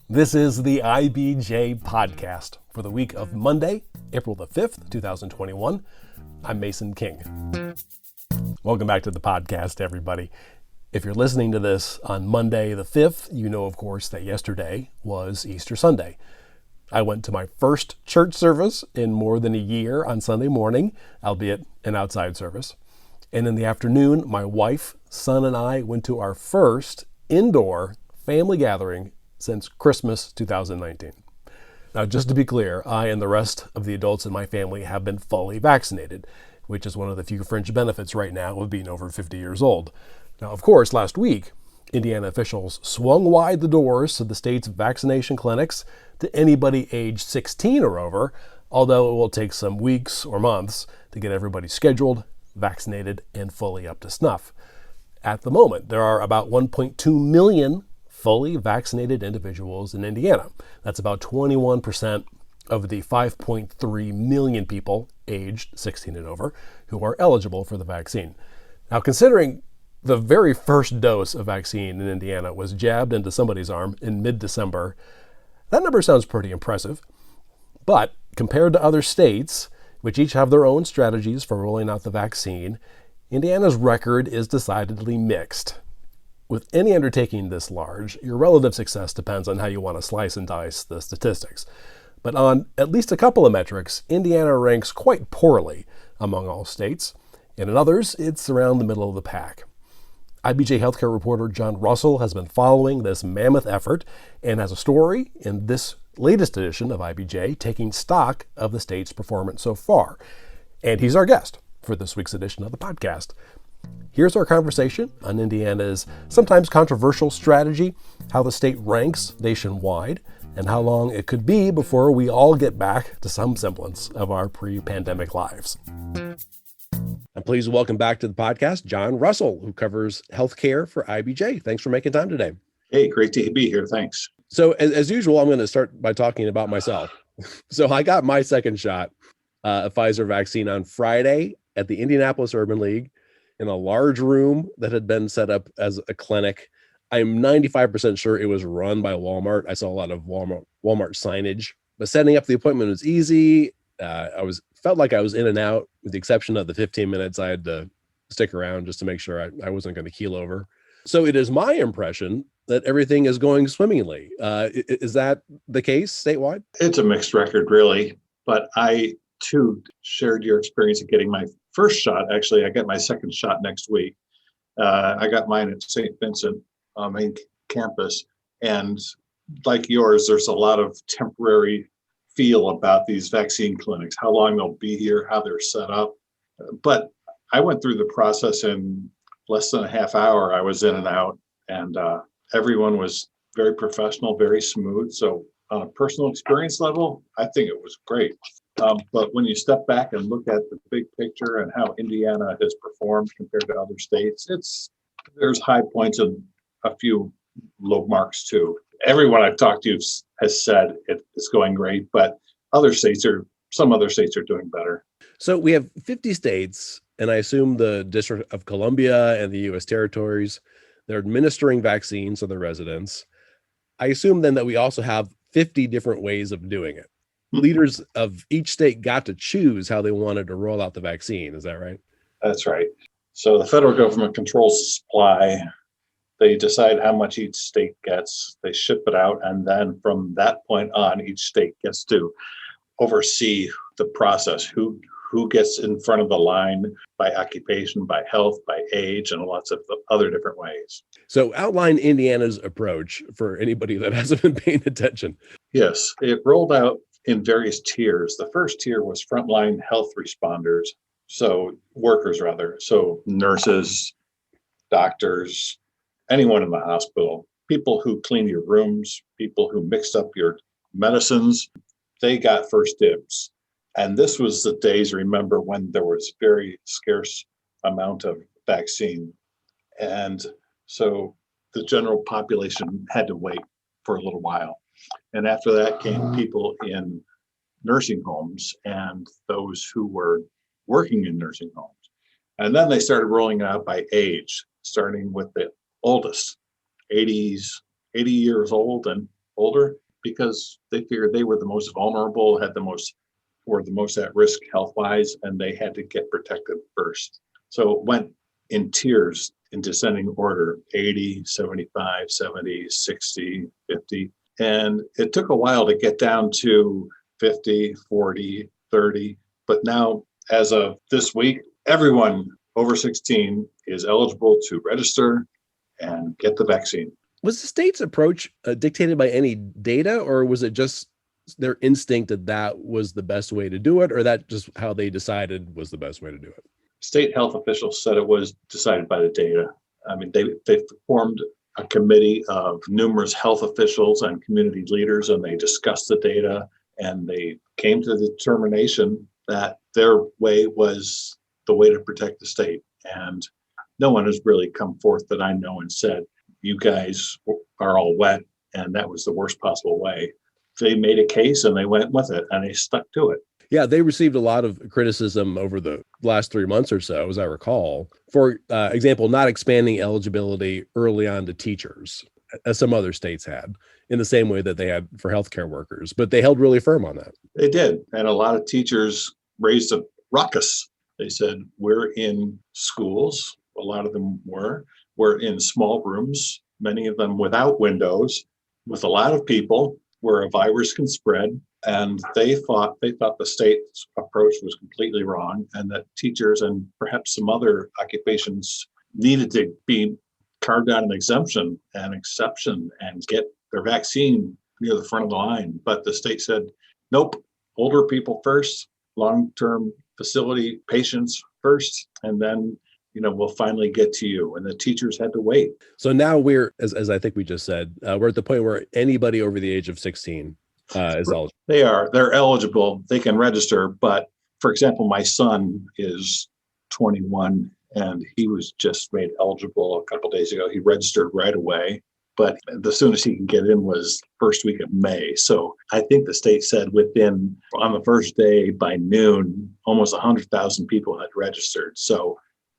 This is the IBJ podcast for the week of Monday, April the 5th, 2021. I'm Mason King. Welcome back to the podcast, everybody. If you're listening to this on Monday the 5th, you know, of course, that yesterday was Easter Sunday. I went to my first church service in more than a year on Sunday morning, albeit an outside service. And in the afternoon, my wife, son, and I went to our first indoor family gathering since Christmas 2019. Now, just to be clear, I and the rest of the adults in my family have been fully vaccinated, which is one of the few fringe benefits right now of being over 50 years old. Now, of course, last week, Indiana officials swung wide the doors to the state's vaccination clinics to anybody age 16 or over, although it will take some weeks or months to get everybody scheduled, vaccinated, and fully up to snuff. At the moment, there are about 1.2 million fully vaccinated individuals in Indiana. That's about 21% of the 5.3 million people aged 16 and over who are eligible for the vaccine. Now, considering the very first dose of vaccine in Indiana was jabbed into somebody's arm in mid-December, that number sounds pretty impressive. But compared to other states, which each have their own strategies for rolling out the vaccine, Indiana's record is decidedly mixed. With any undertaking this large, your relative success depends on how you want to slice and dice the statistics. But on at least a couple of metrics, Indiana ranks quite poorly among all states, and in others, it's around the middle of the pack. IBJ healthcare reporter John Russell has been following this mammoth effort and has a story in this latest edition of IBJ taking stock of the state's performance so far. And he's our guest for this week's edition of the podcast. Here's our conversation on Indiana's sometimes controversial strategy, how the state ranks nationwide, and how long it could be before we all get back to some semblance of our pre-pandemic lives. I'm pleased to welcome back to the podcast John Russell, who covers healthcare for IBJ. Thanks for making time today. Hey, great to be here. Thanks. So as usual, I'm going to start by talking about myself. So I got my second shot of Pfizer vaccine on Friday at the Indianapolis Urban League in a large room that had been set up as a clinic. I'm 95% sure it was run by Walmart. I saw a lot of Walmart signage, but setting up the appointment was easy. Felt like I was in and out, with the exception of the 15 minutes I had to stick around just to make sure I wasn't going to keel over. So it is my impression that everything is going swimmingly. Is that the case statewide? It's a mixed record, really. But I, too, shared your experience of getting my first shot. Actually, I get my second shot next week. I got mine at St. Vincent main campus. And like yours, there's a lot of temporary feel about these vaccine clinics, how long they'll be here, how they're set up. But I went through the process in less than a half hour. I was in and out, and everyone was very professional, very smooth. So on a personal experience level, I think it was great. But when you step back and look at the big picture and how Indiana has performed compared to other states, there's high points and a few low marks too. Everyone I've talked to has said it's going great, but some other states are doing better. So we have 50 states, and I assume the District of Columbia and the U.S. territories, they're administering vaccines to their residents. I assume then that we also have 50 different ways of doing it. Leaders of each state got to choose how they wanted to roll out the vaccine. Is that right? That's right. So the federal government controls the supply. They decide how much each state gets. They ship it out. And then from that point on, each state gets to oversee the process, who gets in front of the line by occupation, by health, by age, and lots of other different ways. So outline Indiana's approach for anybody that hasn't been paying attention. Yes, it rolled out in various tiers. The first tier was frontline health responders, workers, so nurses, doctors, anyone in the hospital, people who clean your rooms, people who mixed up your medicines, they got first dibs. And this was the days, remember, when there was very scarce amount of vaccine. And so the general population had to wait for a little while. And after that came people in nursing homes and those who were working in nursing homes. And then they started rolling out by age, starting with the oldest, 80 years old and older because they figured they were the most vulnerable, were the most at risk health-wise, and they had to get protected first. So it went in tiers in descending order, 80, 75, 70, 60, 50. And it took a while to get down to 50, 40, 30. But now, as of this week, everyone over 16 is eligible to register and get the vaccine. Was the state's approach dictated by any data, or was it just their instinct that that was the best way to do it, or that just how they decided was the best way to do it? State health officials said it was decided by the data. I mean, they formed a committee of numerous health officials and community leaders, and they discussed the data, and they came to the determination that their way was the way to protect the state. And no one has really come forth that I know and said, you guys are all wet, and that was the worst possible way. They made a case and they went with it, and they stuck to it. Yeah, they received a lot of criticism over the last 3 months or so, as I recall. For example, not expanding eligibility early on to teachers, as some other states had, in the same way that they had for healthcare workers. But they held really firm on that. They did. And a lot of teachers raised a ruckus. They said, we're in schools. A lot of them we're in small rooms, many of them without windows, with a lot of people where a virus can spread. And they thought the state's approach was completely wrong, and that teachers and perhaps some other occupations needed to be carved out an exemption and exception and get their vaccine near the front of the line. But the state said, nope, older people first, long-term facility patients first, and then we'll finally get to you. And the teachers had to wait. So now we're, as I think we just said, we're at the point where anybody over the age of 16 is eligible. They're eligible. They can register. But for example, my son is 21 and he was just made eligible a couple of days ago. He registered right away, but the soonest he can get in was first week of May. So I think the state said on the first day by noon, almost 100,000 people had registered. So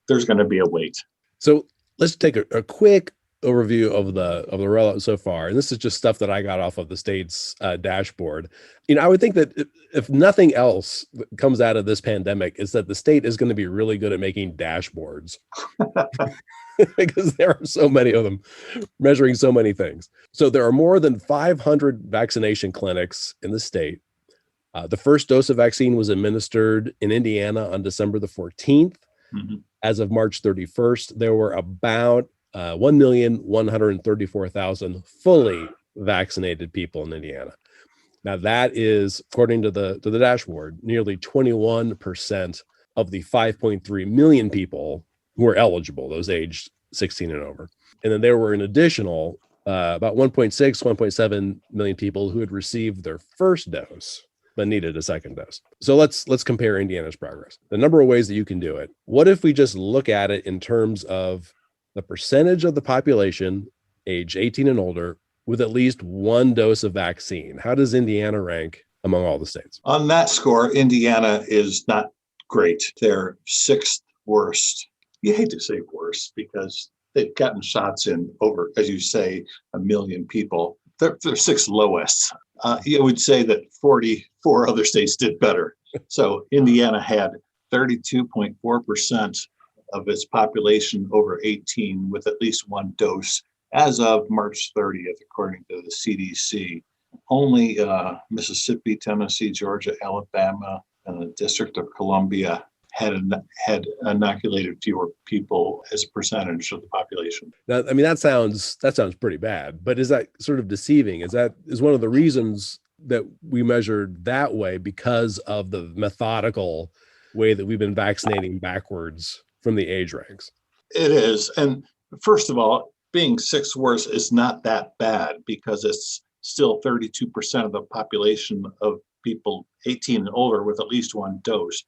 there's going to be a wait. So let's take a quick overview of the rollout so far. And this is just stuff that I got off of the state's dashboard. I would think that if nothing else comes out of this pandemic, is that the state is going to be really good at making dashboards because there are so many of them measuring so many things. So there are more than 500 vaccination clinics in the state. The first dose of vaccine was administered in Indiana on December the 14th. Mm-hmm. As of March 31st, there were about 1,134,000 fully vaccinated people in Indiana. Now that is, according to the dashboard, nearly 21% of the 5.3 million people who are eligible, those aged 16 and over. And then there were an additional about 1.7 million people who had received their first dose but needed a second dose. So let's compare Indiana's progress. The number of ways that you can do it. What if we just look at it in terms of the percentage of the population age 18 and older with at least one dose of vaccine? How does Indiana rank among all the states? On that score, Indiana is not great. They're sixth worst. You hate to say worst because they've gotten shots in over, as you say, 1 million people. They're sixth lowest. You would say that 44 other states did better. So Indiana had 32.4% of its population over 18 with at least one dose as of March 30th, according to the CDC. Only Mississippi, Tennessee, Georgia, Alabama, and the District of Columbia had inoculated fewer people as a percentage of the population. Now, I mean, that sounds pretty bad, but is that sort of deceiving? Is one of the reasons that we measured that way because of the methodical way that we've been vaccinating backwards from the age ranks? It is. And first of all, being sixth worst is not that bad because it's still 32% of the population of people 18 and older with at least one dose.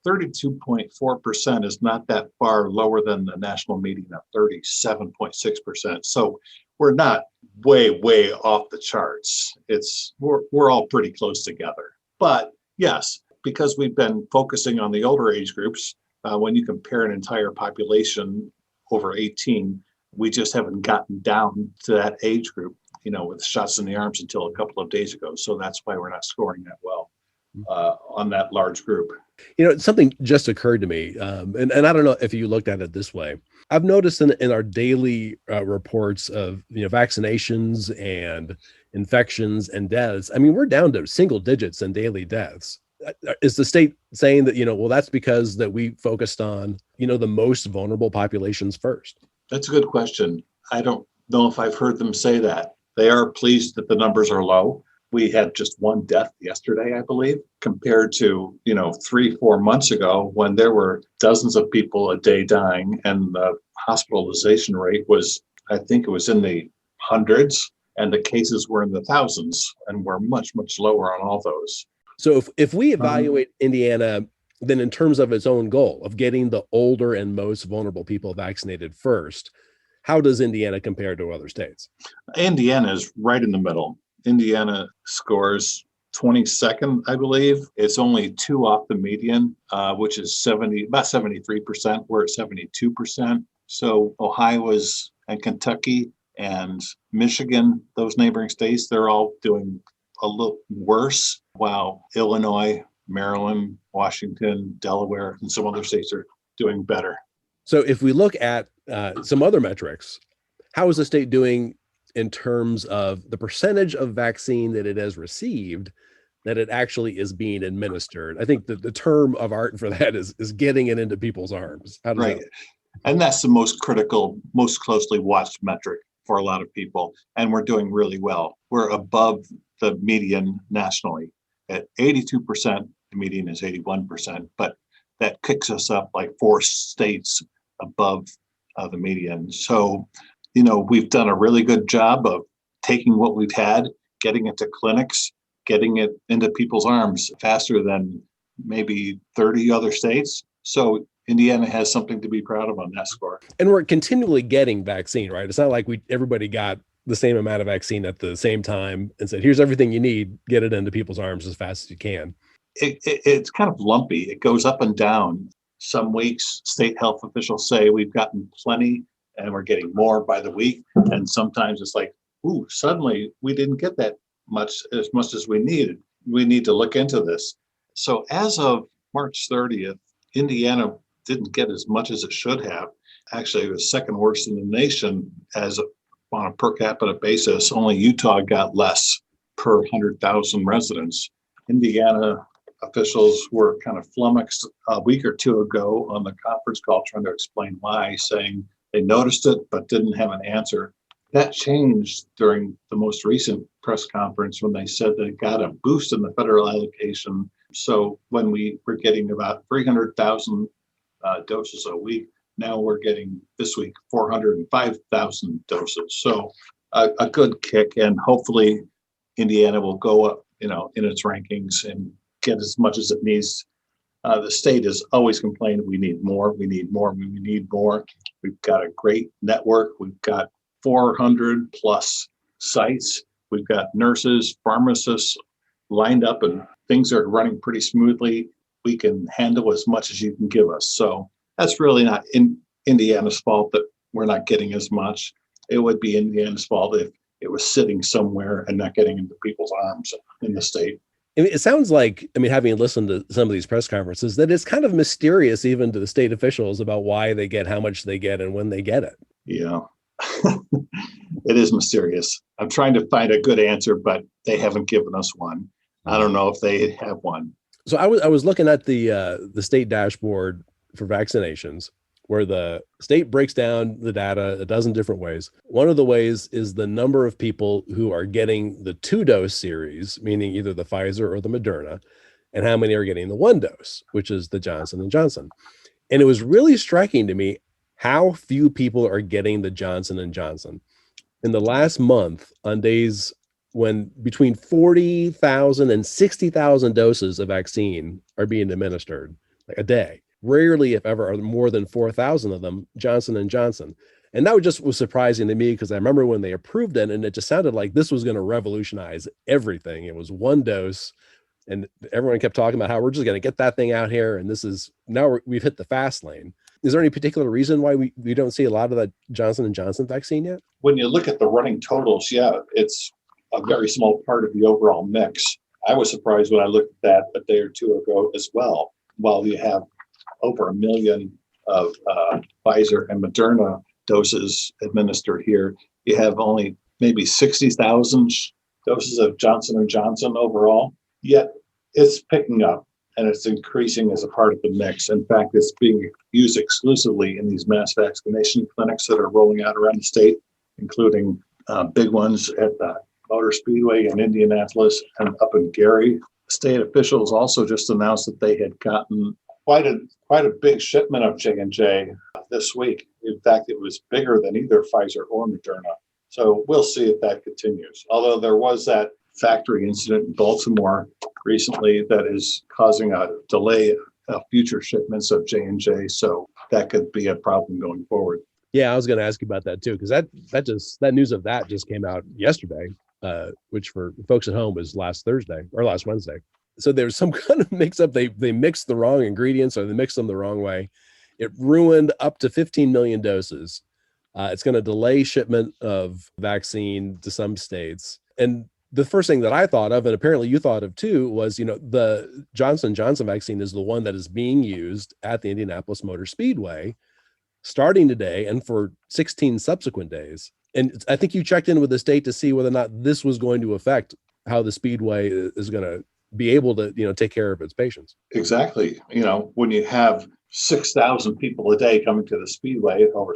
32.4% is not that far lower than the national median of 37.6%. So we're not way off the charts. We're all pretty close together. But yes, because we've been focusing on the older age groups, when you compare an entire population over 18, we just haven't gotten down to that age group. with shots in the arms until a couple of days ago. So that's why we're not scoring that well on that large group. Something just occurred to me, and I don't know if you looked at it this way. I've noticed in our daily reports of vaccinations and infections and deaths, I mean, we're down to single digits in daily deaths. Is the state saying that, well, that's because that we focused on, the most vulnerable populations first? That's a good question. I don't know if I've heard them say that. They are pleased that the numbers are low. We had just one death yesterday, I believe, compared to, 3-4 months ago when there were dozens of people a day dying, and the hospitalization rate was, I think it was in the hundreds, and the cases were in the thousands, and we're much, much lower on all those. So if we evaluate Indiana, then in terms of its own goal of getting the older and most vulnerable people vaccinated first, how does Indiana compare to other states? Indiana is right in the middle. Indiana scores 22nd, I believe. It's only 2 off the median, which is about 73%. We're at 72%. So Ohio and Kentucky and Michigan, those neighboring states, they're all doing a little worse, while Illinois, Maryland, Washington, Delaware, and some other states are doing better. So if we look at some other metrics, how is the state doing in terms of the percentage of vaccine that it has received, that it actually is being administered? I think that the term of art for that is getting it into people's arms. Right. And that's the most critical, most closely watched metric for a lot of people. And we're doing really well. We're above the median nationally at 82%. The median is 81%, but that kicks us up like 4 states above the median. So, we've done a really good job of taking what we've had, getting it to clinics, getting it into people's arms faster than maybe 30 other states. So Indiana has something to be proud of on that score. And we're continually getting vaccine, right? It's not like everybody got the same amount of vaccine at the same time and said, here's everything you need, get it into people's arms as fast as you can. It's kind of lumpy. It goes up and down. Some weeks, state health officials say we've gotten plenty and we're getting more by the week. And sometimes it's like, ooh, suddenly we didn't get that much as we needed. We need to look into this. So as of March 30th, Indiana didn't get as much as it should have. Actually, it was second worst in the nation on a per capita basis. Only Utah got less per 100,000 residents. Indiana officials were kind of flummoxed a week or two ago on the conference call trying to explain why, saying they noticed it but didn't have an answer. That changed during the most recent press conference when they said they got a boost in the federal allocation. So when we were getting about 300,000 doses a week, now we're getting this week 405,000 doses. So a good kick, and hopefully Indiana will go up, in its rankings and get as much as it needs. The state has always complained we need more, we need more, we need more. We've got a great network. We've got 400 plus sites. We've got nurses, pharmacists lined up, and things are running pretty smoothly. We can handle as much as you can give us. So that's really not in Indiana's fault that we're not getting as much. It would be Indiana's fault if it was sitting somewhere and not getting into people's arms in the state. It sounds like, having listened to some of these press conferences, that it's kind of mysterious even to the state officials about why they get how much they get and when they get it. Yeah, it is mysterious. I'm trying to find a good answer, but they haven't given us one. I don't know if they have one. So I was looking at the state dashboard for vaccinations, where the state breaks down the data a dozen different ways. One of the ways is the number of people who are getting the 2-dose series, meaning either the Pfizer or the Moderna, and how many are getting the 1-dose, which is the Johnson & Johnson. And it was really striking to me how few people are getting the Johnson & Johnson. In the last month, on days when between 40,000 and 60,000 doses of vaccine are being administered a day, rarely, if ever, are more than 4,000 of them Johnson & Johnson. And that was surprising to me, because I remember when they approved it, and it just sounded like this was going to revolutionize everything. It was 1 dose, and everyone kept talking about how we're just going to get that thing out here. And we've hit the fast lane. Is there any particular reason why we don't see a lot of that Johnson & Johnson vaccine yet? when you look at the running totals, yeah, it's a very small part of the overall mix. I was surprised when I looked at that a day or two ago as well. While you have over 1 million of Pfizer and Moderna doses administered here, you have only maybe 60,000 doses of Johnson & Johnson overall. Yet it's picking up and it's increasing as a part of the mix. In fact, it's being used exclusively in these mass vaccination clinics that are rolling out around the state, including big ones at the Motor Speedway in Indianapolis and up in Gary. State officials also just announced that they had gotten quite a big shipment of J&J this week. In fact, it was bigger than either Pfizer or Moderna. So we'll see if that continues. Although there was that factory incident in Baltimore recently that is causing a delay of future shipments of J&J. So that could be a problem going forward. Yeah, I was going to ask you about that too, because that news of that just came out yesterday, which for folks at home was last Wednesday. So there's some kind of mix-up. They mixed the wrong ingredients, or they mixed them the wrong way. It ruined up to 15 million doses. It's going to delay shipment of vaccine to some states. And the first thing that I thought of, and apparently you thought of too, was, the Johnson & Johnson vaccine is the one that is being used at the Indianapolis Motor Speedway starting today and for 16 subsequent days. And I think you checked in with the state to see whether or not this was going to affect how the Speedway is going to be able to, take care of its patients. Exactly. When you have 6,000 people a day coming to the Speedway over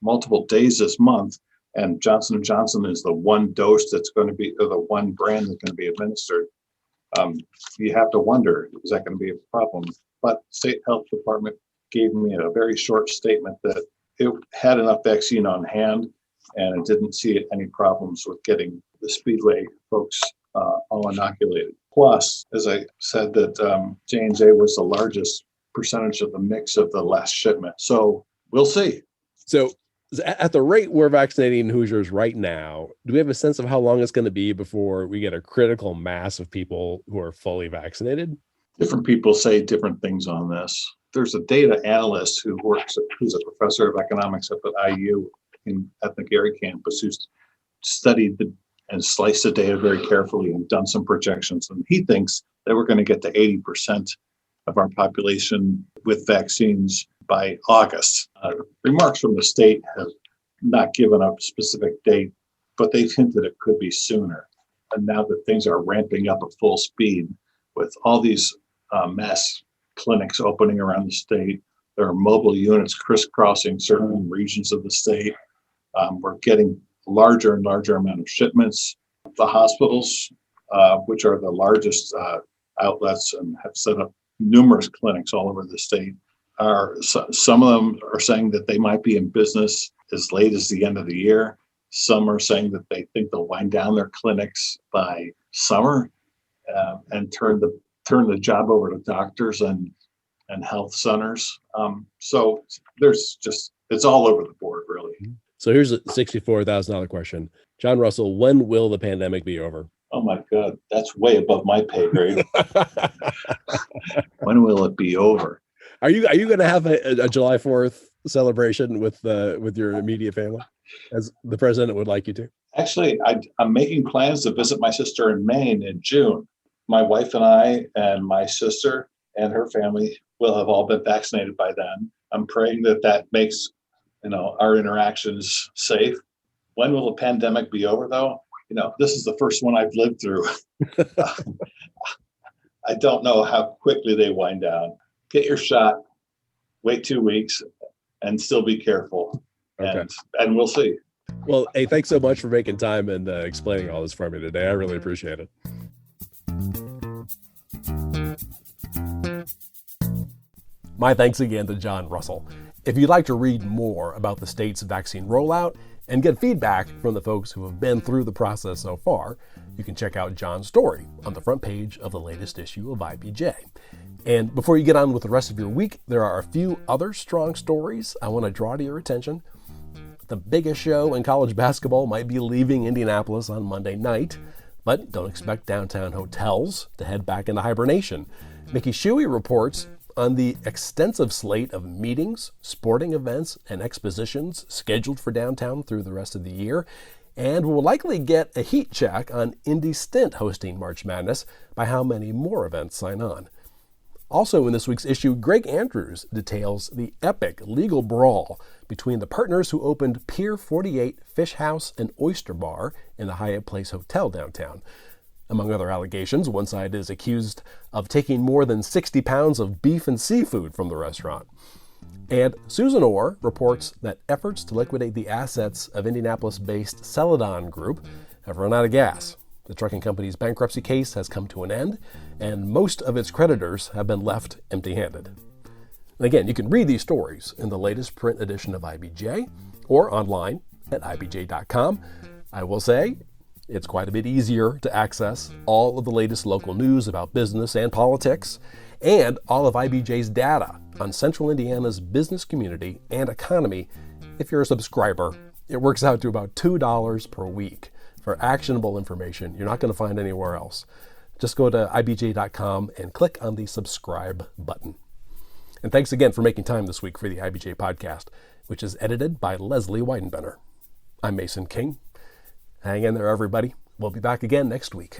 multiple days this month, and Johnson & Johnson is the one dose that's going to be, or the one brand that's going to be administered, you have to wonder, is that going to be a problem? But State Health Department gave me a very short statement that it had enough vaccine on hand and it didn't see any problems with getting the Speedway folks all inoculated. Plus, as I said, that J&J was the largest percentage of the mix of the last shipment. So we'll see. So at the rate we're vaccinating Hoosiers right now, do we have a sense of how long it's going to be before we get a critical mass of people who are fully vaccinated? Different people say different things on this. There's a data analyst who's a professor of economics up at IU at the Gary campus, who's studied and sliced the data very carefully and done some projections. And he thinks that we're going to get to 80% of our population with vaccines by August. Remarks from the state have not given a specific date, but they've hinted it could be sooner. And now that things are ramping up at full speed with all these mass clinics opening around the state, there are mobile units crisscrossing certain regions of the state. We're getting larger and larger amount of shipments. The hospitals, which are the largest outlets and have set up numerous clinics all over the state, some of them are saying that they might be in business as late as the end of the year. Some are saying that they think they'll wind down their clinics by summer and turn the job over to doctors and health centers. So it's all over the board, really. So here's a $64,000 question. John Russell, when will the pandemic be over? Oh my God, that's way above my pay grade. When will it be over? Are you going to have a July 4th celebration with your immediate family, as the president would like you to? Actually, I'm making plans to visit my sister in Maine in June. My wife and I and my sister and her family will have all been vaccinated by then. I'm praying that makes our interactions safe. When will the pandemic be over, though? This is the first one I've lived through. I don't know how quickly they wind down. Get your shot, wait 2 weeks, and still be careful. Okay. And we'll see. Well, hey, thanks so much for making time and explaining all this for me today. I really appreciate it. My thanks again to John Russell. If you'd like to read more about the state's vaccine rollout and get feedback from the folks who have been through the process so far, you can check out John's story on the front page of the latest issue of IPJ. And before you get on with the rest of your week, there are a few other strong stories I want to draw to your attention. The biggest show in college basketball might be leaving Indianapolis on Monday night, but don't expect downtown hotels to head back into hibernation. Mickey Shuey reports on the extensive slate of meetings, sporting events, and expositions scheduled for downtown through the rest of the year. And we'll likely get a heat check on Indy Stint hosting March Madness by how many more events sign on. Also in this week's issue, Greg Andrews details the epic legal brawl between the partners who opened Pier 48 Fish House and Oyster Bar in the Hyatt Place Hotel downtown. Among other allegations, one side is accused of taking more than 60 pounds of beef and seafood from the restaurant. And Susan Orr reports that efforts to liquidate the assets of Indianapolis-based Celadon Group have run out of gas. The trucking company's bankruptcy case has come to an end, and most of its creditors have been left empty-handed. And again, you can read these stories in the latest print edition of IBJ or online at ibj.com. I will say, it's quite a bit easier to access all of the latest local news about business and politics, and all of IBJ's data on Central Indiana's business community and economy if you're a subscriber. It works out to about $2 per week for actionable information you're not going to find anywhere else. Just go to ibj.com and click on the subscribe button. And thanks again for making time this week for the IBJ podcast, which is edited by Leslie Weidenbenner. I'm Mason King. Hang in there, everybody. We'll be back again next week.